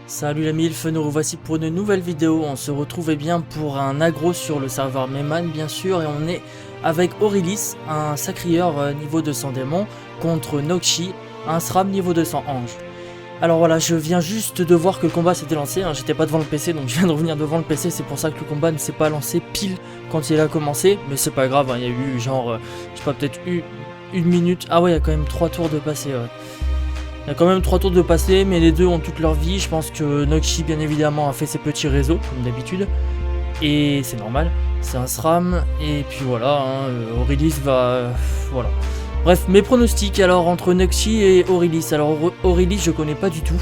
Salut la MILF, nous revoici pour une nouvelle vidéo. On se retrouve bien pour un aggro sur le serveur Meyman bien sûr, et on est avec Aurelis, un sacrieur niveau 200 démon, contre Noxy, un SRAM niveau 200 ange. Alors voilà, je viens juste de voir que le combat s'était lancé, hein. J'étais pas devant le PC donc je viens de revenir devant le PC, c'est pour ça que le combat ne s'est pas lancé pile quand il a commencé, mais c'est pas grave, hein. Il y a eu genre, je sais pas, peut-être une minute, ah ouais, il y a quand même 3 tours de passé, ouais. Il y a quand même 3 tours de passé, mais les deux ont toute leur vie. Je pense que Noxy, bien évidemment, a fait ses petits réseaux, comme d'habitude. Et c'est normal, c'est un SRAM. Et puis voilà, hein, Aurelis va... voilà. Bref, mes pronostics alors entre Noxy et Aurelis. Alors Aurelis, je connais pas du tout.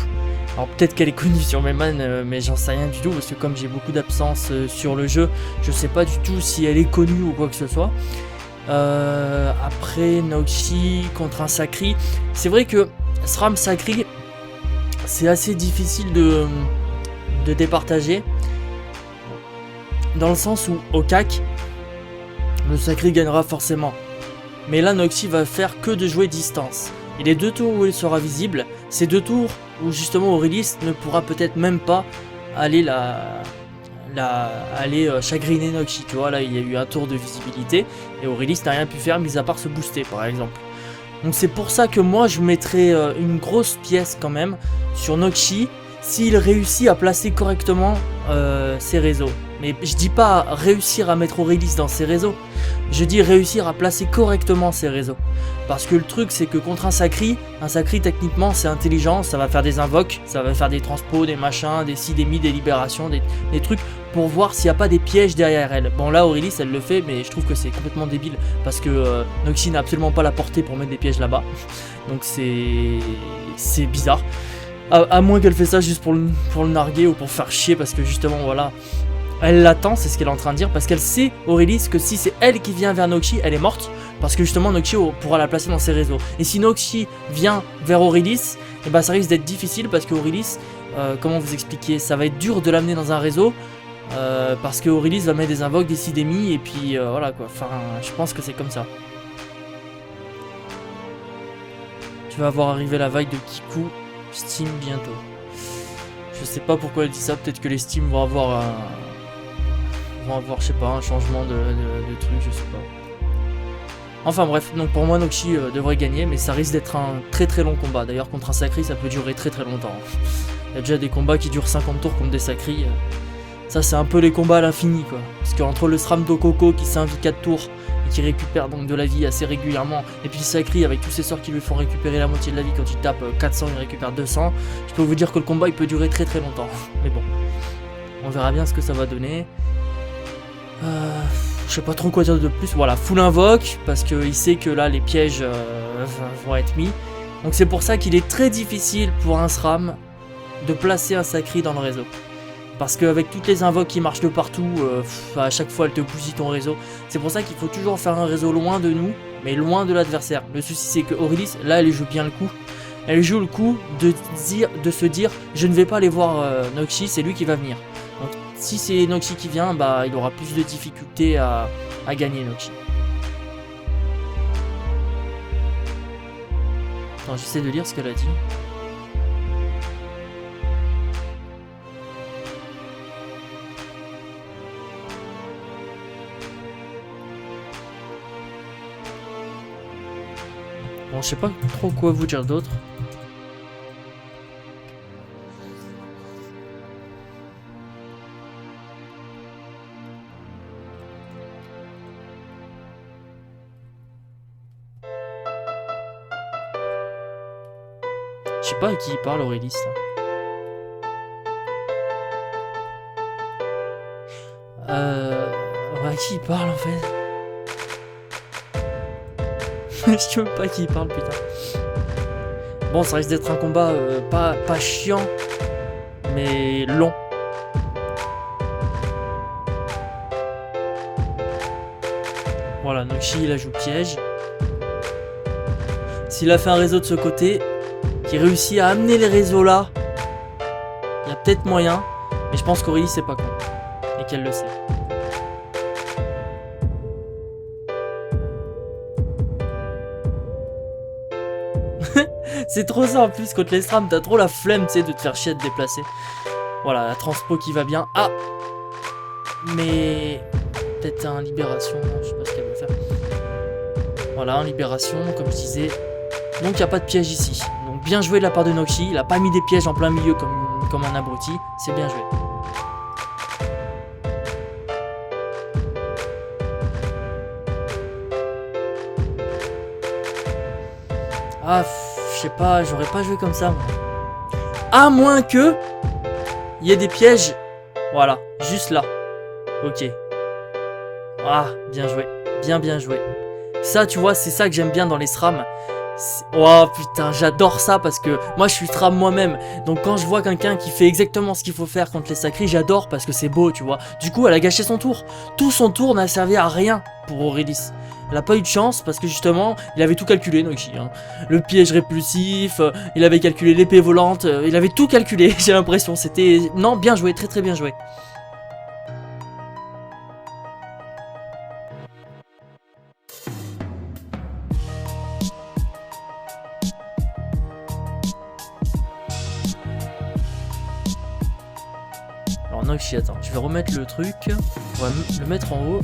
Alors peut-être qu'elle est connue sur Meyman, mais j'en sais rien du tout. Parce que comme j'ai beaucoup d'absence sur le jeu, je sais pas du tout si elle est connue ou quoi que ce soit. Après Noxy contre un Sacri. C'est vrai que SRAM Sacri, c'est assez difficile de départager, dans le sens où au CAC, le Sacri gagnera forcément. Mais là, Noxy va faire que de jouer distance. Et les 2 tours où il sera visible, c'est 2 tours où justement Aurelis ne pourra peut-être même pas aller chagriner Noxy. Tu vois, là il y a eu un tour de visibilité et Aurelis n'a rien pu faire mis à part se booster par exemple. Donc c'est pour ça que moi je mettrais une grosse pièce quand même sur Noxy s'il réussit à placer correctement ses réseaux. Mais je dis pas réussir à mettre Aurelis dans ses réseaux, je dis réussir à placer correctement ses réseaux. Parce que le truc c'est que contre un Sacri techniquement c'est intelligent, ça va faire des invoques, ça va faire des transpos, des machins, des si, des mi, des libérations, des trucs pour voir s'il n'y a pas des pièges derrière elle. Bon là Aurelis elle le fait, mais je trouve que c'est complètement débile parce que Noxy n'a absolument pas la portée pour mettre des pièges là-bas. Donc c'est bizarre. À moins qu'elle fait ça juste pour le narguer ou pour faire chier, parce que justement voilà, elle l'attend, c'est ce qu'elle est en train de dire, parce qu'elle sait, Aurelis, que si c'est elle qui vient vers Noxy, elle est morte, parce que justement Noxy pourra la placer dans ses réseaux. Et si Noxy vient vers Aurelis, et bah ça risque d'être difficile, parce que Aurelis, comment vous expliquer, ça va être dur de l'amener dans un réseau, parce que Aurelis va mettre des invoques, des si, des mi, et puis voilà quoi, enfin je pense que c'est comme ça. Tu vas voir arriver la vague de Kiku Steam bientôt. Je sais pas pourquoi elle dit ça, peut-être que les Steam vont avoir je sais pas, un changement de truc, je sais pas. Enfin bref, donc pour moi Noxy devrait gagner, mais ça risque d'être un très très long combat. D'ailleurs contre un Sacri ça peut durer très très longtemps. Il y a déjà des combats qui durent 50 tours contre des Sacri. Ça c'est un peu les combats à l'infini quoi. Parce qu'entre le SRAM Tokoko qui s'invite 4 tours et qui récupère donc de la vie assez régulièrement, et puis le Sacri avec tous ses sorts qui lui font récupérer la moitié de la vie, quand il tape 400 il récupère 200, je peux vous dire que le combat il peut durer très très longtemps. Mais bon, on verra bien ce que ça va donner. Je sais pas trop quoi dire de plus. Voilà, full invoque, parce qu'il sait que là les pièges vont être mis. Donc c'est pour ça qu'il est très difficile pour un SRAM de placer un Sacri dans le réseau. Parce qu'avec toutes les invoques qui marchent de partout, à chaque fois elle te bousille ton réseau. C'est pour ça qu'il faut toujours faire un réseau loin de nous, mais loin de l'adversaire. Le souci c'est que Aurelis, là elle joue bien le coup. Elle joue le coup de se dire je ne vais pas aller voir Noxy, c'est lui qui va venir. Donc si c'est Noxy qui vient, bah il aura plus de difficultés à gagner Noxy. Attends, j'essaie de lire ce qu'elle a dit. Bon, je sais pas trop quoi vous dire d'autre. Je sais pas à qui il parle Aurelis. À qui il parle en fait? Je sais même pas à qui il parle putain. Bon ça risque d'être un combat pas chiant, mais long. Voilà, Noxy il a joué piège. S'il a fait un réseau de ce côté, qui réussit à amener les réseaux là, il y a peut-être moyen, mais je pense qu'Aurelis c'est pas con, et qu'elle le sait. C'est trop ça en plus, contre les SRAM, t'as trop la flemme, tu sais, de te faire chier de déplacer. Voilà, la transpo qui va bien. Ah! Mais... peut-être un libération, je sais pas ce qu'elle veut faire. Voilà, un libération, comme je disais. Donc il n'y a pas de piège ici. Donc bien joué de la part de Noxy, il a pas mis des pièges en plein milieu comme un abruti, c'est bien joué. Ah, je sais pas, j'aurais pas joué comme ça, moi. À moins que il y ait des pièges. Voilà, juste là. Ok. Ah, bien joué. Bien joué. Ça, tu vois, c'est ça que j'aime bien dans les SRAM. Oh putain, j'adore ça parce que moi je suis SRAM moi-même. Donc quand je vois quelqu'un qui fait exactement ce qu'il faut faire contre les sacrés, j'adore parce que c'est beau, tu vois. Du coup, elle a gâché son tour. Tout son tour n'a servi à rien pour Aurélis. Elle a pas eu de chance parce que justement, il avait tout calculé, Noxy. Hein. Le piège répulsif, il avait calculé l'épée volante, il avait tout calculé, j'ai l'impression. C'était... Non, bien joué, très bien joué. Alors Noxy, attends, je vais remettre le truc, on va le mettre en haut.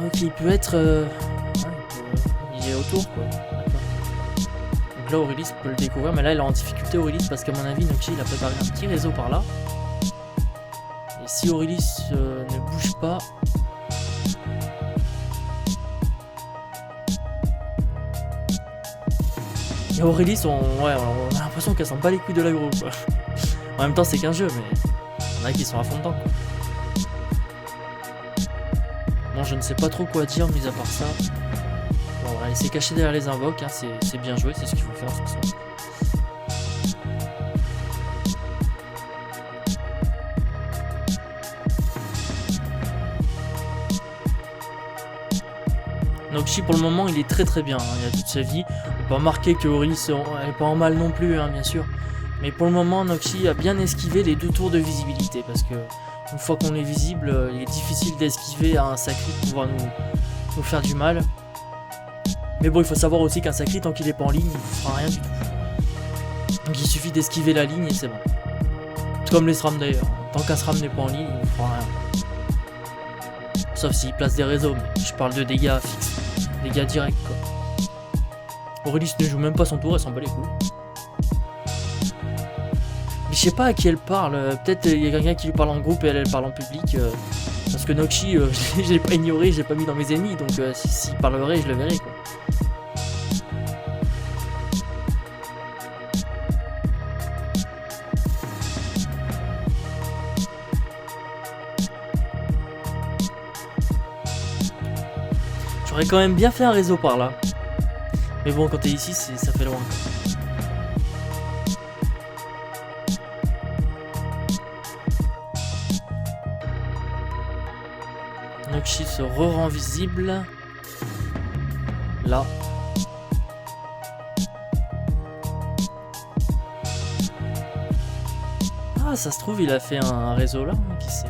Ok, il peut être... il est autour quoi. Donc là Aurélis peut le découvrir, mais là elle est en difficulté Aurélis parce qu'à mon avis Noxy il a préparé un petit réseau par là. Et si Aurélis ne bouge pas... Et Aurélis, on a l'impression qu'elle sent pas les couilles de l'aggro quoi. En même temps c'est qu'un jeu, mais il y en a qui sont à fond dedans quoi. Bon, je ne sais pas trop quoi dire, mis à part ça. Bon, elle s'est cachée derrière les invoques, hein, c'est bien joué, c'est ce qu'il faut faire sur ça. Noxy pour le moment il est très bien, hein, il a toute sa vie. On peut remarquer que Aurélis elle est pas en mal non plus, hein, bien sûr. Mais pour le moment Noxy a bien esquivé les 2 tours de visibilité parce que une fois qu'on est visible, il est difficile d'esquiver à un sacré pour pouvoir nous faire du mal. Mais bon, il faut savoir aussi qu'un sacré, tant qu'il est pas en ligne, il ne fera rien du tout. Donc il suffit d'esquiver la ligne et c'est bon. Comme les SRAM d'ailleurs. Tant qu'un SRAM n'est pas en ligne, il ne fera rien. Sauf s'il place des réseaux, mais je parle de dégâts fixes. Dégâts directs quoi. Aurélis ne joue même pas son tour, elle s'en bat les couilles. Je sais pas à qui elle parle, peut-être il y a quelqu'un qui lui parle en groupe et elle parle en public. Parce que Noxy, je l'ai pas ignoré, je l'ai pas mis dans mes ennemis, donc s'il parlerait, je le verrai quoi. J'aurais quand même bien fait un réseau par là. Mais bon, quand t'es ici, ça fait loin. Noxy se rend visible. Là. Ah, ça se trouve, il a fait un réseau là, qui sait.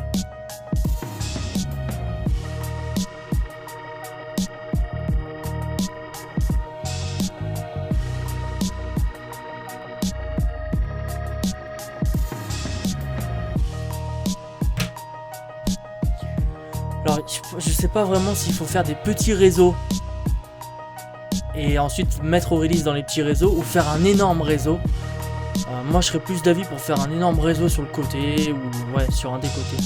Alors, je sais pas vraiment s'il faut faire des petits réseaux et ensuite mettre Aurélis dans les petits réseaux ou faire un énorme réseau. Moi, je serais plus d'avis pour faire un énorme réseau sur le côté ou ouais, sur un des côtés.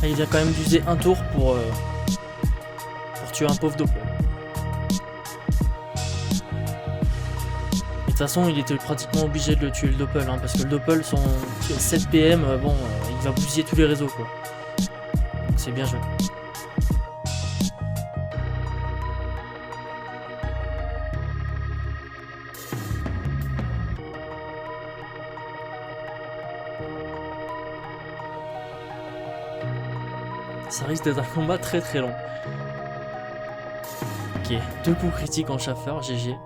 Là, il vient quand même d'user un tour pour tuer un pauvre doppel. De toute façon, il était pratiquement obligé de le tuer le doppel, hein, parce que le doppel, son 7 PM, bon, il va bousiller tous les réseaux, quoi. Donc c'est bien joué. Ça risque d'être un combat très long. Ok, 2 coups critiques en chaffeur, GG.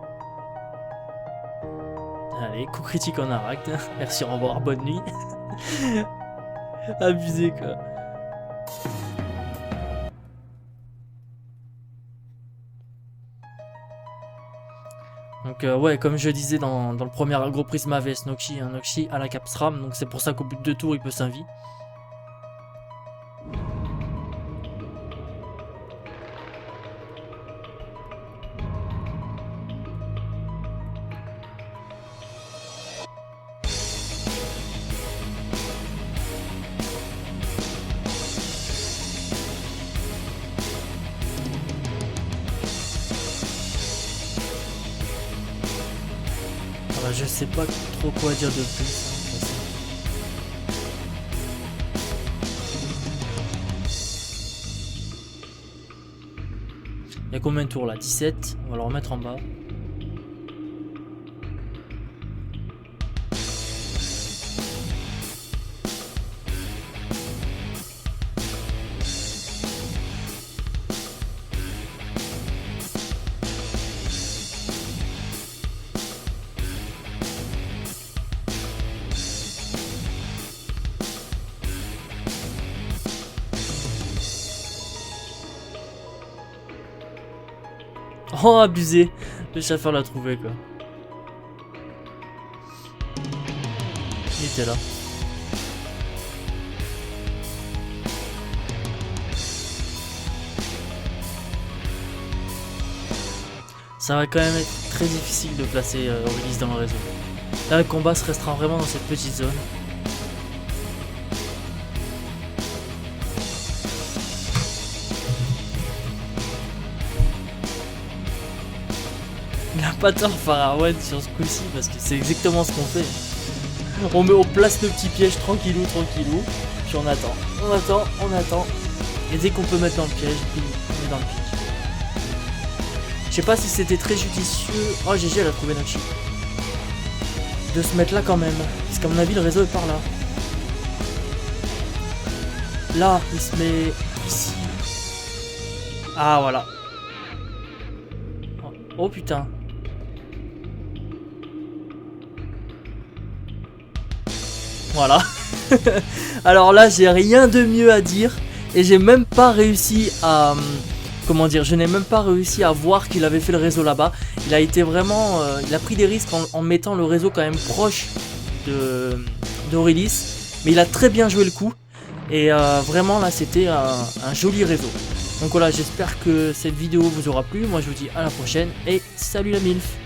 Allez, coup critique en Aracne. Merci, au revoir, bonne nuit. Abusé quoi. Donc ouais, comme je disais dans le premier Gros Prisma vs Noxy, un Noxy à la Capsram, donc c'est pour ça qu'au bout de 2 tours il peut s'invie. Je sais pas trop quoi dire de plus. Il y a combien de tours là? 17. On va le remettre en bas. Oh, abusé. Le chauffeur l'a trouvé, quoi. Il était là. Ça va quand même être très difficile de placer Aurélis dans le réseau. Là, le combat se restera vraiment dans cette petite zone. Il n'a pas tort Pharaon sur ce coup-ci parce que c'est exactement ce qu'on fait. On place le petit piège tranquillou, puis on attend. Et dès qu'on peut mettre dans le piège, on est dans le piège. Je sais pas si c'était très judicieux. Oh GG, elle a trouvé Noxy. De se mettre là quand même. Parce qu'à mon avis le réseau est par là. Là, il se met ici. Ah voilà. Oh putain. Voilà. Alors là, j'ai rien de mieux à dire. Et j'ai même pas réussi à... Comment dire, je n'ai même pas réussi à voir qu'il avait fait le réseau là-bas. Il a été vraiment... il a pris des risques en mettant le réseau quand même proche d'Aurélis. Mais il a très bien joué le coup. Et vraiment là, c'était un joli réseau. Donc voilà, j'espère que cette vidéo vous aura plu. Moi, je vous dis à la prochaine. Et salut la MILF.